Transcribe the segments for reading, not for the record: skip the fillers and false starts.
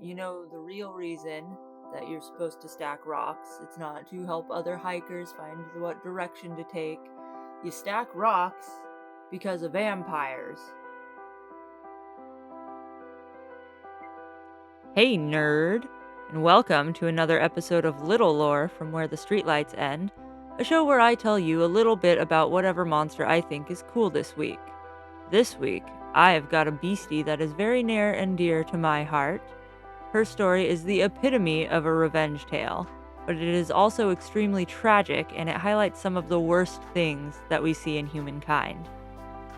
You know, the real reason that you're supposed to stack rocks, it's not to help other hikers find what direction to take. You stack rocks because of vampires. Hey, nerd, and welcome to another episode of Little Lore from Where the Streetlights End, a show where I tell you a little bit about whatever monster I think is cool this week. This week, I have got a beastie that is very near and dear to my heart. Her story is the epitome of a revenge tale, but it is also extremely tragic and it highlights some of the worst things that we see in humankind.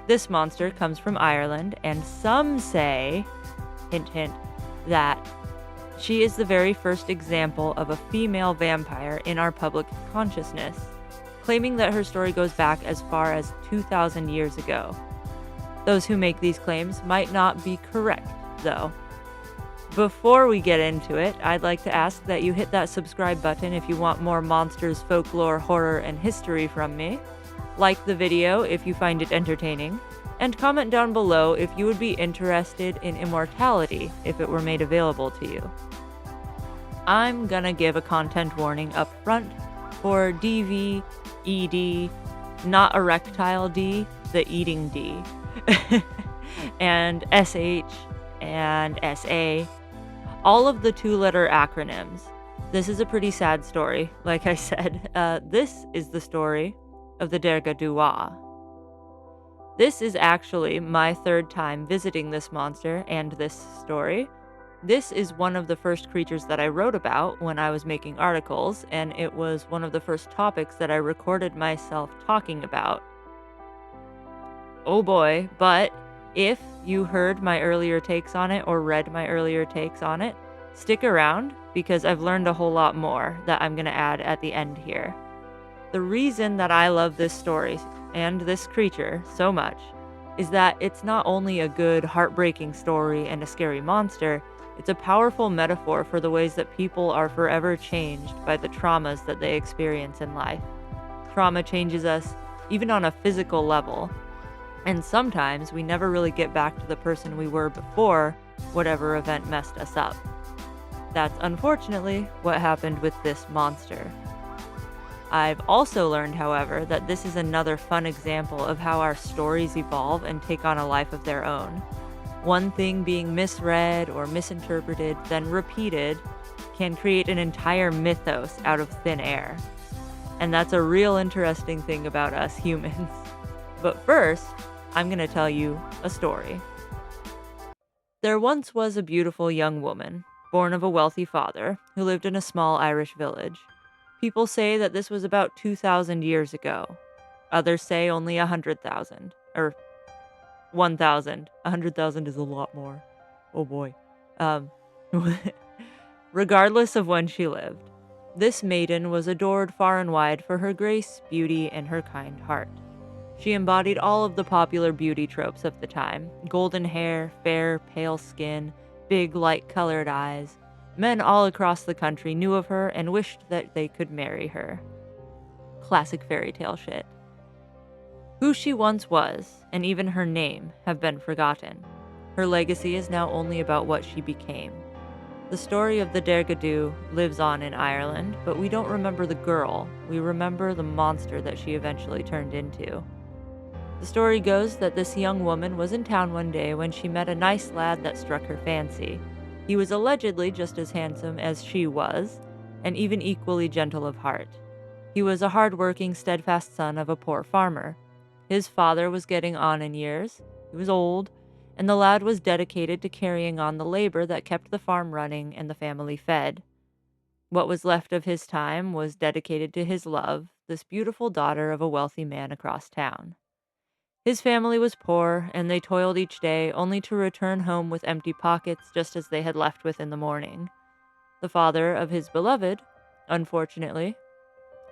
This monster comes from Ireland, and some say, hint hint, that she is the very first example of a female vampire in our public consciousness, claiming that her story goes back as far as 2,000 years ago. Those who make these claims might not be correct, though. Before we get into it, I'd like to ask that you hit that subscribe button if you want more monsters, folklore, horror, and history from me. Like the video if you find it entertaining, and comment down below if you would be interested in immortality if it were made available to you. I'm gonna give a content warning up front for DV, ED, not erectile D, the eating D, and SH and SA, all of the two-letter acronyms. This is a pretty sad story, like I said. This is the story of the Dearg Due. This is actually my third time visiting this monster and this story. This is one of the first creatures that I wrote about when I was making articles, and it was one of the first topics that I recorded myself talking about. Oh boy, but if you heard my earlier takes on it or read my earlier takes on it, stick around because I've learned a whole lot more that I'm going to add at the end here. The reason that I love this story and this creature so much is that it's not only a good, heartbreaking story and a scary monster, it's a powerful metaphor for the ways that people are forever changed by the traumas that they experience in life. Trauma changes us even on a physical level, and sometimes we never really get back to the person we were before whatever event messed us up. That's unfortunately what happened with this monster. I've also learned, however, that this is another fun example of how our stories evolve and take on a life of their own. One thing being misread or misinterpreted, then repeated, can create an entire mythos out of thin air. And that's a real interesting thing about us humans. But first, I'm going to tell you a story. There once was a beautiful young woman, born of a wealthy father, who lived in a small Irish village. People say that this was about 2,000 years ago. Others say only 100,000. Or 1,000. 100,000 is a lot more. Oh boy. Regardless of when she lived, this maiden was adored far and wide for her grace, beauty, and her kind heart. She embodied all of the popular beauty tropes of the time: golden hair, fair, pale skin, big, light-colored eyes. Men all across the country knew of her and wished that they could marry her. Classic fairy tale shit. Who she once was, and even her name, have been forgotten. Her legacy is now only about what she became. The story of the Dearg Due lives on in Ireland, but we don't remember the girl. We remember the monster that she eventually turned into. The story goes that this young woman was in town one day when she met a nice lad that struck her fancy. He was allegedly just as handsome as she was, and even equally gentle of heart. He was a hard-working, steadfast son of a poor farmer. His father was getting on in years, he was old, and the lad was dedicated to carrying on the labor that kept the farm running and the family fed. What was left of his time was dedicated to his love, this beautiful daughter of a wealthy man across town. His family was poor, and they toiled each day only to return home with empty pockets just as they had left with in the morning. The father of his beloved, unfortunately,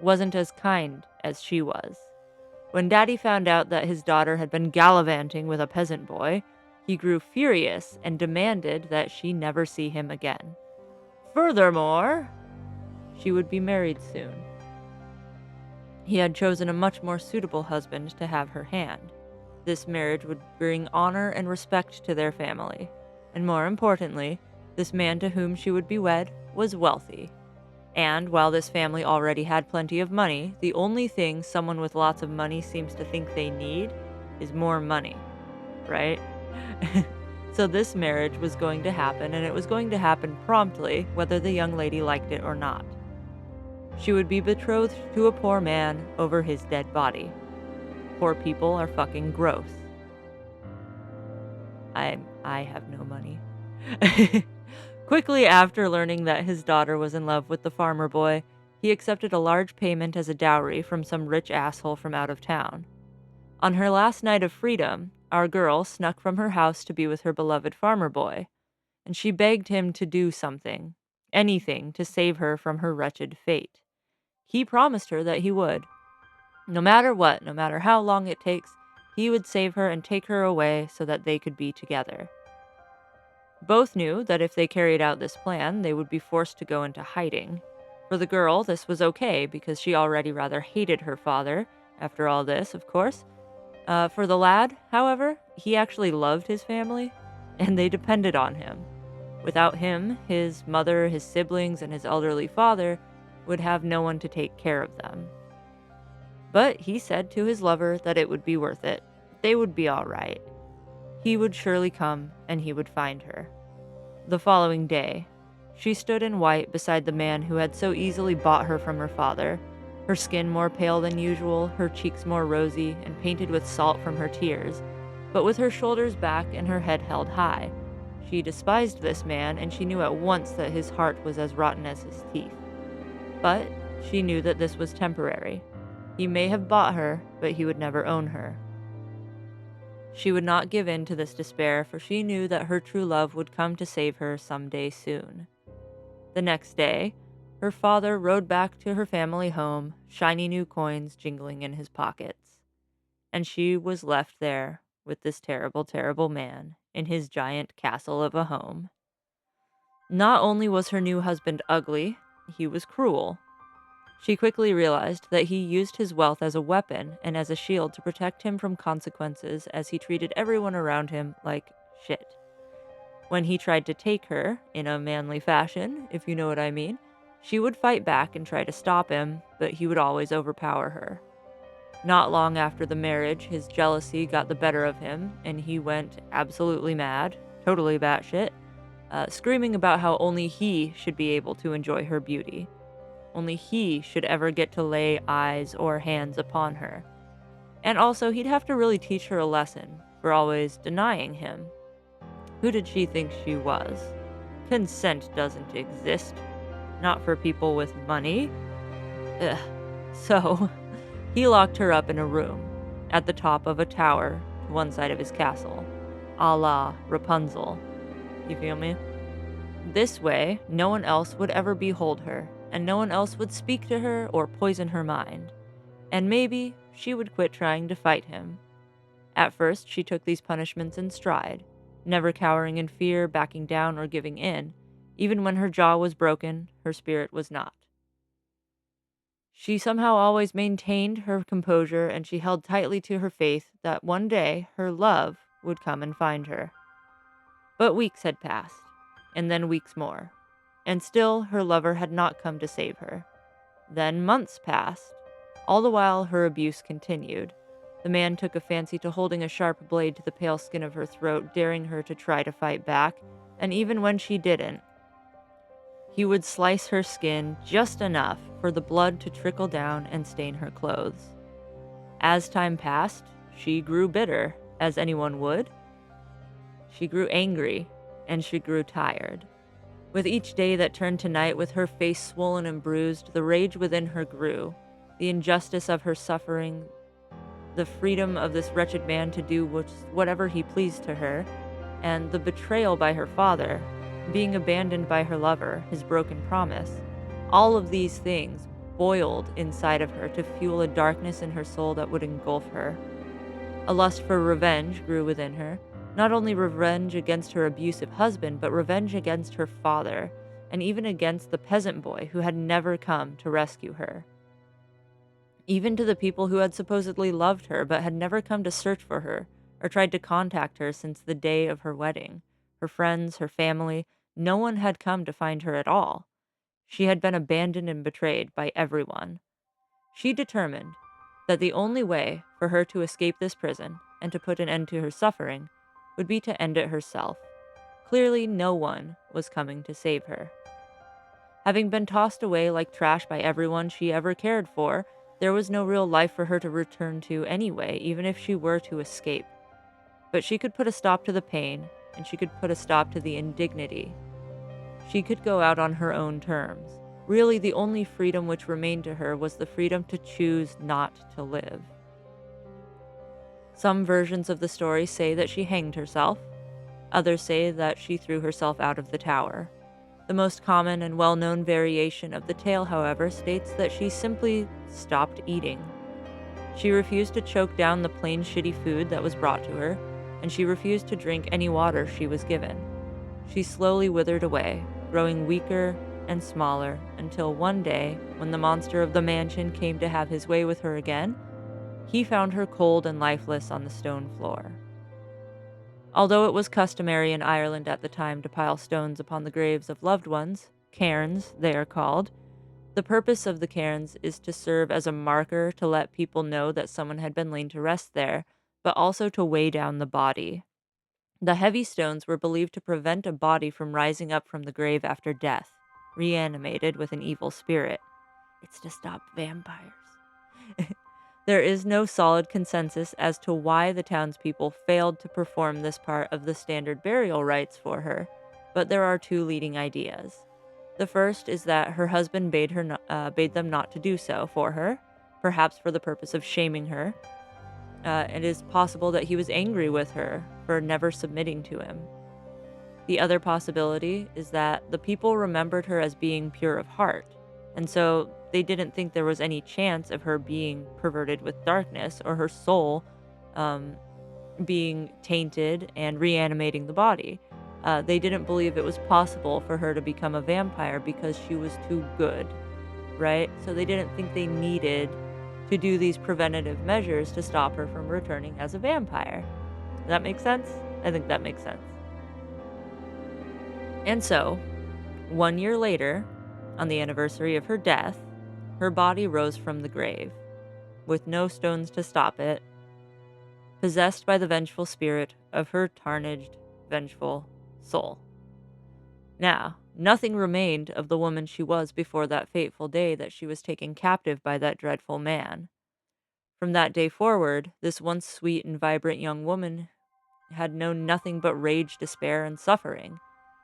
wasn't as kind as she was. When Daddy found out that his daughter had been gallivanting with a peasant boy, he grew furious and demanded that she never see him again. Furthermore, she would be married soon. He had chosen a much more suitable husband to have her hand. This marriage would bring honor and respect to their family, and more importantly, This man to whom she would be wed was wealthy. And while this family already had plenty of money, the only thing someone with lots of money seems to think they need is more money, right? So this marriage was going to happen, and it was going to happen promptly, whether the young lady liked it or not. She would be betrothed to a poor man over his dead body. Poor people are fucking gross. I have no money. Quickly after learning that his daughter was in love with the farmer boy, he accepted a large payment as a dowry from some rich asshole from out of town. On her last night of freedom, our girl snuck from her house to be with her beloved farmer boy, and she begged him to do something, anything, to save her from her wretched fate. He promised her that he would. No matter what, no matter how long it takes, he would save her and take her away so that they could be together. Both knew that if they carried out this plan, they would be forced to go into hiding. For the girl, this was okay because she already rather hated her father, after all this, of course. For the lad, however, he actually loved his family, and they depended on him. Without him, his mother, his siblings, and his elderly father would have no one to take care of them. But he said to his lover that it would be worth it. They would be all right. He would surely come, and he would find her. The following day, she stood in white beside the man who had so easily bought her from her father, her skin more pale than usual, her cheeks more rosy, and painted with salt from her tears, but with her shoulders back and her head held high. She despised this man, and she knew at once that his heart was as rotten as his teeth. But she knew that this was temporary. He may have bought her, but he would never own her. She would not give in to this despair, for she knew that her true love would come to save her someday soon. The next day, her father rode back to her family home, shiny new coins jingling in his pockets. And she was left there with this terrible, terrible man in his giant castle of a home. Not only was her new husband ugly, he was cruel. She quickly realized that he used his wealth as a weapon and as a shield to protect him from consequences, as he treated everyone around him like shit. When he tried to take her, in a manly fashion, if you know what I mean, she would fight back and try to stop him, but he would always overpower her. Not long after the marriage, his jealousy got the better of him, and he went absolutely mad, totally batshit, screaming about how only he should be able to enjoy her beauty. Only he should ever get to lay eyes or hands upon her. And also, he'd have to really teach her a lesson for always denying him. Who did she think she was? Consent doesn't exist. Not for people with money. Ugh. So, he locked her up in a room, at the top of a tower, to one side of his castle. A la Rapunzel. You feel me? This way, no one else would ever behold her, and no one else would speak to her or poison her mind. And maybe she would quit trying to fight him. At first, she took these punishments in stride, never cowering in fear, backing down, or giving in. Even when her jaw was broken, her spirit was not. She somehow always maintained her composure, and she held tightly to her faith that one day her love would come and find her. But weeks had passed, and then weeks more, and still her lover had not come to save her. Then months passed. All the while her abuse continued. The man took a fancy to holding a sharp blade to the pale skin of her throat, daring her to try to fight back, and even when she didn't, he would slice her skin just enough for the blood to trickle down and stain her clothes. As time passed, she grew bitter, as anyone would. She grew angry, and she grew tired. With each day that turned to night, with her face swollen and bruised, the rage within her grew. The injustice of her suffering, the freedom of this wretched man to do whatever he pleased to her, and the betrayal by her father, being abandoned by her lover, his broken promise. All of these things boiled inside of her to fuel a darkness in her soul that would engulf her. A lust for revenge grew within her, not only revenge against her abusive husband, but revenge against her father, and even against the peasant boy who had never come to rescue her. Even to the people who had supposedly loved her, but had never come to search for her, or tried to contact her since the day of her wedding. Her friends, her family, No one had come to find her at all. She had been abandoned and betrayed by everyone. She determined that the only way for her to escape this prison and to put an end to her suffering would be to end it herself. Clearly, no one was coming to save her. Having been tossed away like trash by everyone she ever cared for, there was no real life for her to return to anyway, even if she were to escape. But she could put a stop to the pain, and she could put a stop to the indignity. She could go out on her own terms. Really, the only freedom which remained to her was the freedom to choose not to live. Some versions of the story say that she hanged herself. Others say that she threw herself out of the tower. The most common and well-known variation of the tale, however, states that she simply stopped eating. She refused to choke down the plain shitty food that was brought to her, and she refused to drink any water she was given. She slowly withered away, growing weaker and smaller, until one day, when the monster of the mansion came to have his way with her again, he found her cold and lifeless on the stone floor. Although it was customary in Ireland at the time to pile stones upon the graves of loved ones, cairns they are called, the purpose of the cairns is to serve as a marker to let people know that someone had been laid to rest there, but also to weigh down the body. The heavy stones were believed to prevent a body from rising up from the grave after death, reanimated with an evil spirit. It's to stop vampires. There is no solid consensus as to why the townspeople failed to perform this part of the standard burial rites for her, but there are two leading ideas. The first is that her husband bade them not to do so for her, perhaps for the purpose of shaming her. It is possible that he was angry with her for never submitting to him. The other possibility is that the people remembered her as being pure of heart, and so they didn't think there was any chance of her being perverted with darkness or her soul being tainted and reanimating the body. They didn't believe it was possible for her to become a vampire because she was too good, right? So they didn't think they needed to do these preventative measures to stop her from returning as a vampire. Does that make sense? I think that makes sense. And so, 1 year later, on the anniversary of her death, her body rose from the grave, with no stones to stop it, possessed by the vengeful spirit of her tarnished, vengeful soul. Now, nothing remained of the woman she was before that fateful day that she was taken captive by that dreadful man. From that day forward, this once sweet and vibrant young woman had known nothing but rage, despair, and suffering.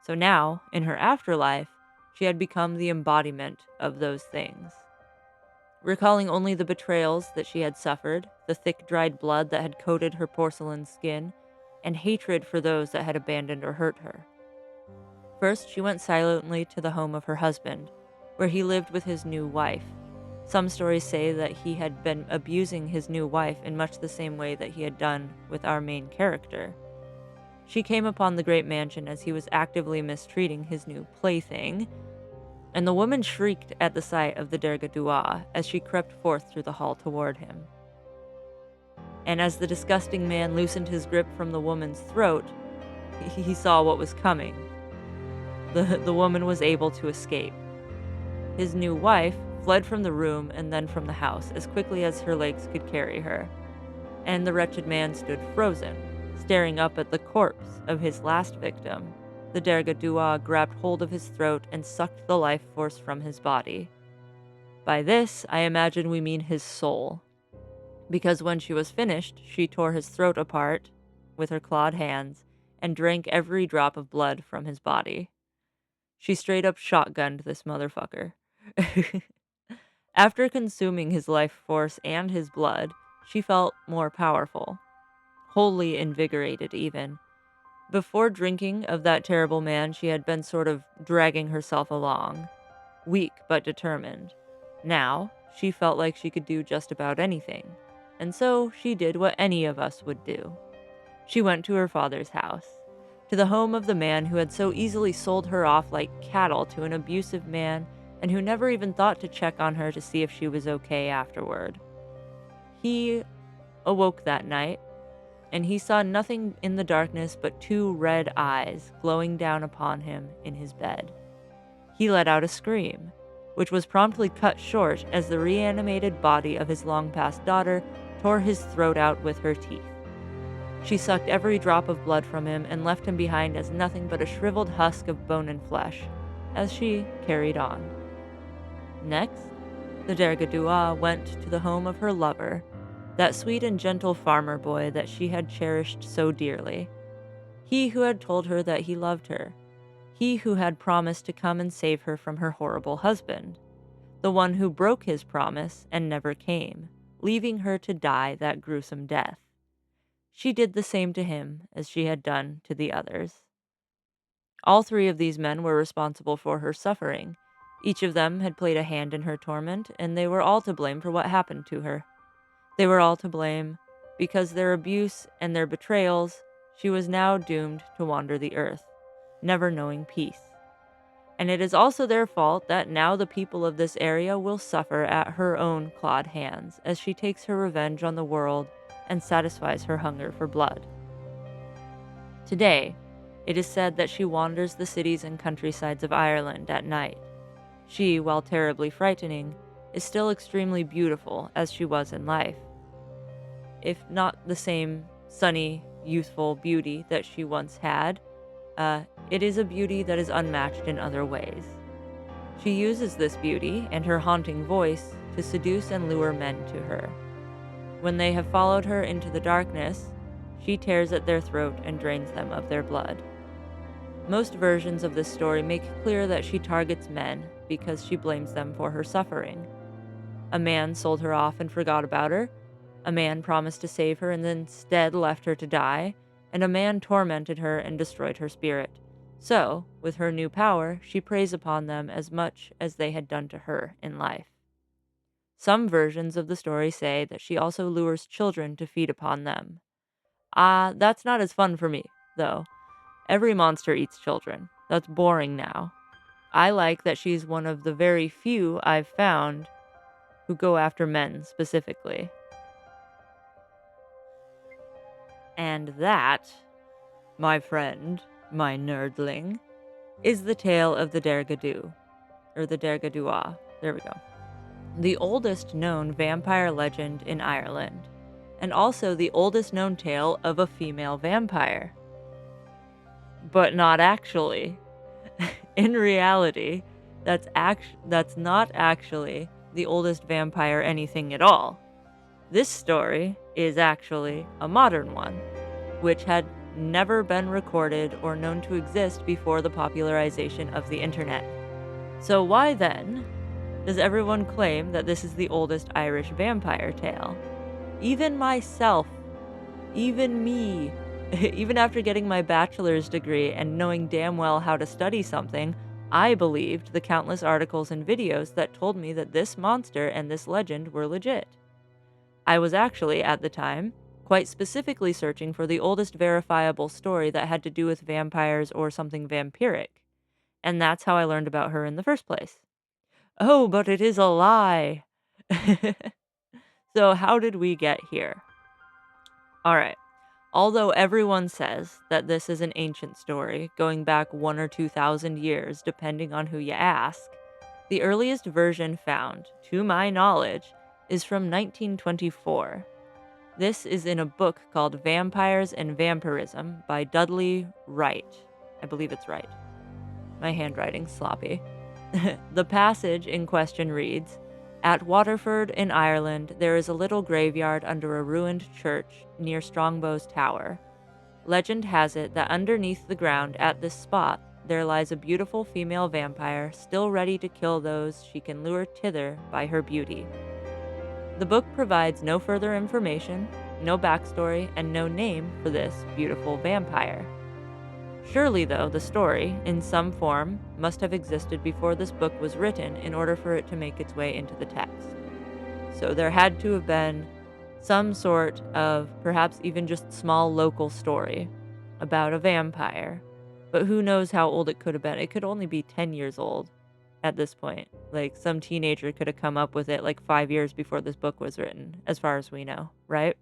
So now, in her afterlife, she had become the embodiment of those things. Recalling only the betrayals that she had suffered, the thick dried blood that had coated her porcelain skin, and hatred for those that had abandoned or hurt her. First, she went silently to the home of her husband, where he lived with his new wife. Some stories say that he had been abusing his new wife in much the same way that he had done with our main character. She came upon the great mansion as he was actively mistreating his new plaything, and the woman shrieked at the sight of the Dearg Due as she crept forth through the hall toward him. And as the disgusting man loosened his grip from the woman's throat, he saw what was coming. The woman was able to escape. His new wife fled from the room and then from the house as quickly as her legs could carry her, and the wretched man stood frozen, staring up at the corpse of his last victim. The Dearg Due grabbed hold of his throat and sucked the life force from his body. By this, I imagine we mean his soul, because when she was finished, she tore his throat apart with her clawed hands and drank every drop of blood from his body. She straight up shotgunned this motherfucker. After consuming his life force and his blood, she felt more powerful, wholly invigorated even. Before drinking of that terrible man, she had been sort of dragging herself along, weak but determined. Now, she felt like she could do just about anything, and so she did what any of us would do. She went to her father's house, to the home of the man who had so easily sold her off like cattle to an abusive man and who never even thought to check on her to see if she was okay afterward. He awoke that night, and he saw nothing in the darkness but 2 red eyes glowing down upon him in his bed. He let out a scream, which was promptly cut short as the reanimated body of his long-past daughter tore his throat out with her teeth. She sucked every drop of blood from him and left him behind as nothing but a shriveled husk of bone and flesh, as she carried on. Next, the Dearg Due went to the home of her lover, that sweet and gentle farmer boy that she had cherished so dearly. He who had told her that he loved her. He who had promised to come and save her from her horrible husband. The one who broke his promise and never came, leaving her to die that gruesome death. She did the same to him as she had done to the others. All 3 of these men were responsible for her suffering. Each of them had played a hand in her torment, and they were all to blame for what happened to her. They were all to blame because their abuse and their betrayals, she was now doomed to wander the earth, never knowing peace. And it is also their fault that now the people of this area will suffer at her own clawed hands as she takes her revenge on the world and satisfies her hunger for blood. Today, it is said that she wanders the cities and countrysides of Ireland at night. She, while terribly frightening, is still extremely beautiful as she was in life. If not the same sunny, youthful beauty that she once had, it is a beauty that is unmatched in other ways. She uses this beauty and her haunting voice to seduce and lure men to her. When they have followed her into the darkness, she tears at their throat and drains them of their blood. Most versions of this story make clear that she targets men because she blames them for her suffering. A man sold her off and forgot about her. A man promised to save her and instead left her to die. And a man tormented her and destroyed her spirit. So, with her new power, she preys upon them as much as they had done to her in life. Some versions of the story say that she also lures children to feed upon them. That's not as fun for me, though. Every monster eats children. That's boring now. I like that she's one of the very few I've found who go after men specifically. And that, my friend, my nerdling, is the tale of the Dearg Due, or the Dearg Due. There we go. The oldest known vampire legend in Ireland, and also the oldest known tale of a female vampire. But not actually. In reality, that's not actually the oldest vampire anything at all. This story is actually a modern one, which had never been recorded or known to exist before the popularization of the internet. So why then does everyone claim that this is the oldest Irish vampire tale? Even myself, even me, even after getting my bachelor's degree and knowing damn well how to study something, I believed the countless articles and videos that told me that this monster and this legend were legit. I was actually, at the time, quite specifically searching for the oldest verifiable story that had to do with vampires or something vampiric. And that's how I learned about her in the first place. Oh, but it is a lie! So how did we get here? Alright. Although everyone says that this is an ancient story, going back 1,000 or 2,000 years, depending on who you ask, the earliest version found, to my knowledge, is from 1924. This is in a book called Vampires and Vampirism by Dudley Wright. I believe it's right. My handwriting's sloppy. The passage in question reads, "At Waterford in Ireland, there is a little graveyard under a ruined church near Strongbow's Tower. Legend has it that underneath the ground at this spot, there lies a beautiful female vampire still ready to kill those she can lure thither by her beauty." The book provides no further information, no backstory, and no name for this beautiful vampire. Surely, though, the story, in some form, must have existed before this book was written in order for it to make its way into the text. So there had to have been some sort of, perhaps even just small local story about a vampire. But who knows how old it could have been. It could only be 10 years old at this point. Like, some teenager could have come up with it like 5 years before this book was written, as far as we know, right?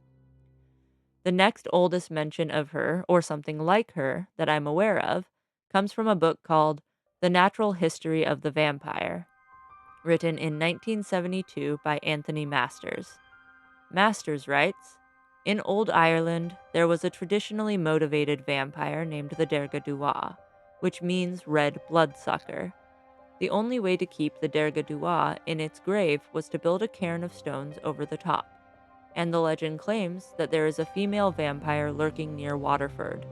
The next oldest mention of her, or something like her, that I'm aware of, comes from a book called The Natural History of the Vampire, written in 1972 by Anthony Masters. Masters writes, "In Old Ireland, there was a traditionally motivated vampire named the Dearg Due, which means red bloodsucker. The only way to keep the Dearg Due in its grave was to build a cairn of stones over the top, and the legend claims that there is a female vampire lurking near Waterford.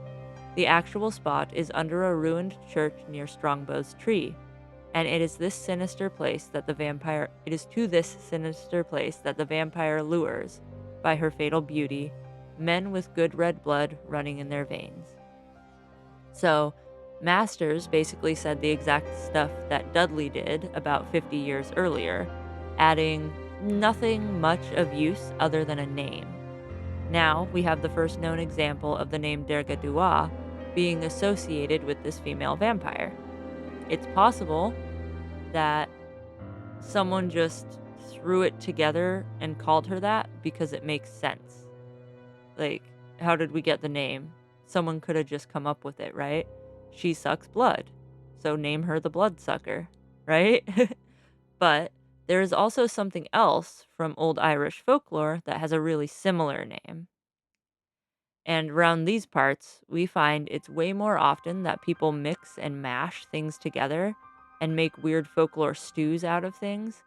The actual spot is under a ruined church near Strongbow's Tree, and it is to this sinister place that the vampire lures, by her fatal beauty, men with good red blood running in their veins." So, Masters basically said the exact stuff that Dudley did about 50 years earlier, adding nothing much of use other than a name. Now, we have the first known example of the name Dearg Due being associated with this female vampire. It's possible that someone just threw it together and called her that because it makes sense. Like, how did we get the name? Someone could have just come up with it, right? She sucks blood, so name her the bloodsucker, right? But there is also something else from Old Irish folklore that has a really similar name. And around these parts, we find it's way more often that people mix and mash things together and make weird folklore stews out of things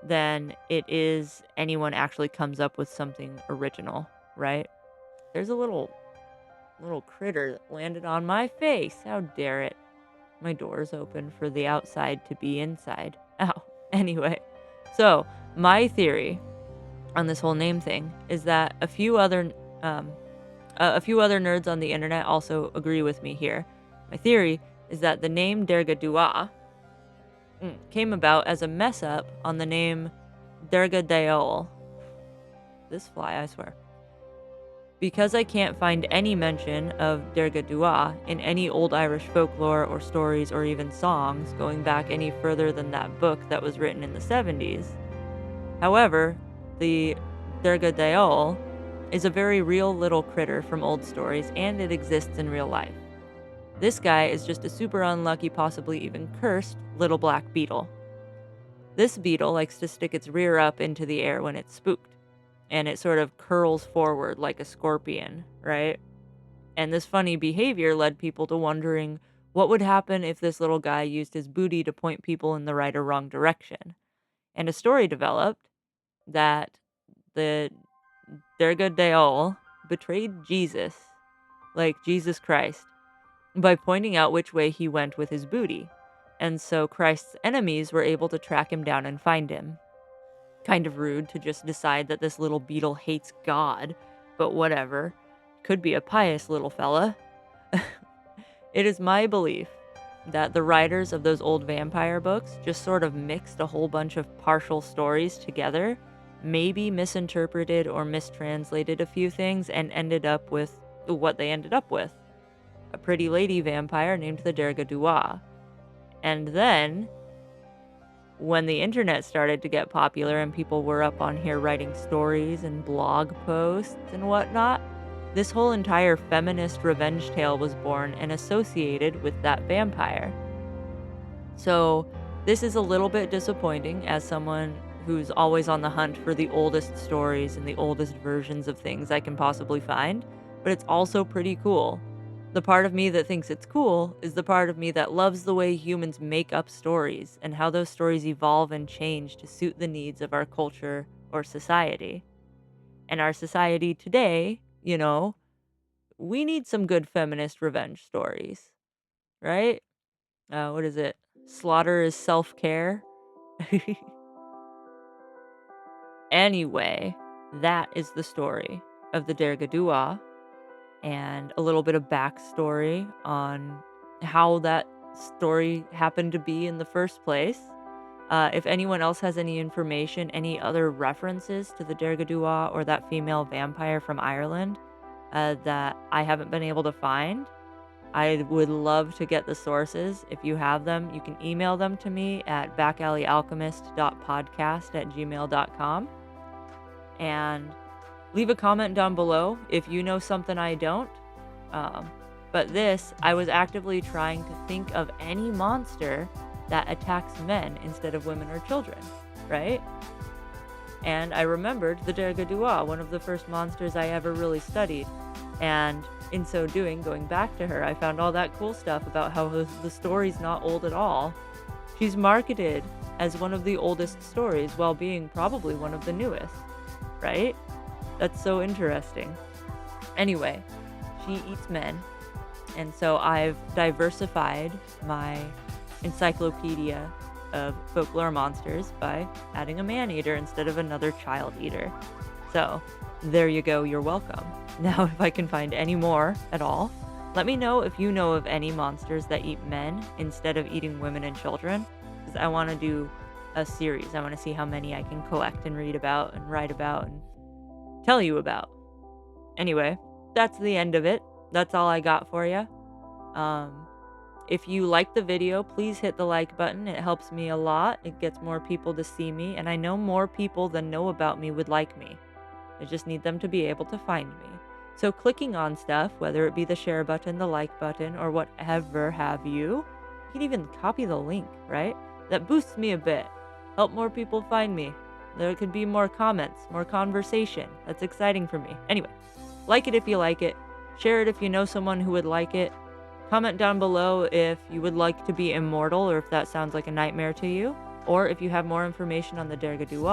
than it is anyone actually comes up with something original, right? There's a little critter that landed on my face. How dare it? My door's open for the outside to be inside. Ow. Anyway, so my theory on this whole name thing is that a few other nerds on the internet also agree with me here. My theory is that the name Dearg Due came about as a mess up on the name Dearg Due. This fly, I swear. Because I can't find any mention of Dearg Due in any Old Irish folklore or stories or even songs going back any further than that book that was written in the 70s. However, the Dearg Due is a very real little critter from old stories, and it exists in real life. This guy is just a super unlucky, possibly even cursed, little black beetle. This beetle likes to stick its rear up into the air when it's spooked, and it sort of curls forward like a scorpion, right? And this funny behavior led people to wondering what would happen if this little guy used his booty to point people in the right or wrong direction. And a story developed that the Dearg Due betrayed Jesus, like Jesus Christ, by pointing out which way he went with his booty. And so Christ's enemies were able to track him down and find him. Kind of rude to just decide that this little beetle hates God, but whatever. Could be a pious little fella. It is my belief that the writers of those old vampire books just sort of mixed a whole bunch of partial stories together, maybe misinterpreted or mistranslated a few things, and ended up with what they ended up with. A pretty lady vampire named the Dearg Due. And then, when the internet started to get popular and people were up on here writing stories and blog posts and whatnot, this whole entire feminist revenge tale was born and associated with that vampire. So, this is a little bit disappointing as someone who's always on the hunt for the oldest stories and the oldest versions of things I can possibly find, but it's also pretty cool. The part of me that thinks it's cool is the part of me that loves the way humans make up stories and how those stories evolve and change to suit the needs of our culture or society. And our society today, we need some good feminist revenge stories, right? What is it? Slaughter is self-care? Anyway, that is the story of the Dearg Due, and a little bit of backstory on how that story happened to be in the first place. If anyone else has any information, any other references to the Dearg Due or that female vampire from Ireland that I haven't been able to find, I would love to get the sources. If you have them, you can email them to me at backalleyalchemist.podcast@gmail.com. And Leave a comment down below if you know something I don't. Um, but this, I was actively trying to think of any monster that attacks men instead of women or children, right? And I remembered the Dearg Due, one of the first monsters I ever really studied. And in so doing, going back to her, I found all that cool stuff about how the story's not old at all. She's marketed as one of the oldest stories while being probably one of the newest, right? That's so interesting. Anyway, she eats men. And so I've diversified my encyclopedia of folklore monsters by adding a man-eater instead of another child-eater. So, there you go, you're welcome. Now, if I can find any more at all, let me know if you know of any monsters that eat men instead of eating women and children, because I want to do a series. I want to see how many I can collect and read about and write about and tell you about. Anyway, that's the end of it. That's all I got for you. If you like the video, please hit the like button. It helps me a lot. It gets more people to see me, and I know more people than know about me would like me. I just need them to be able to find me. So clicking on stuff, whether it be the share button, the like button, or whatever have you can even copy the link, right? That boosts me a bit. Help more people find me. There could be more comments, more conversation. That's exciting for me. Anyway, like it if you like it. Share it if you know someone who would like it. Comment down below if you would like to be immortal or if that sounds like a nightmare to you. Or if you have more information on the Dearg Due,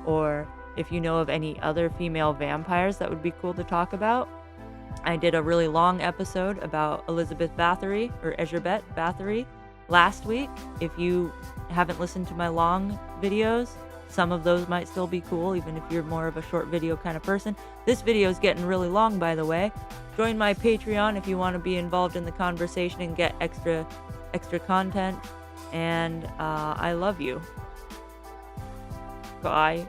or if you know of any other female vampires that would be cool to talk about. I did a really long episode about Elizabeth Bathory, or Ezerbet Bathory, last week. If you haven't listened to my long videos, some of those might still be cool, even if you're more of a short video kind of person. This video is getting really long, by the way. Join my Patreon if you want to be involved in the conversation and get extra content. And I love you. Bye.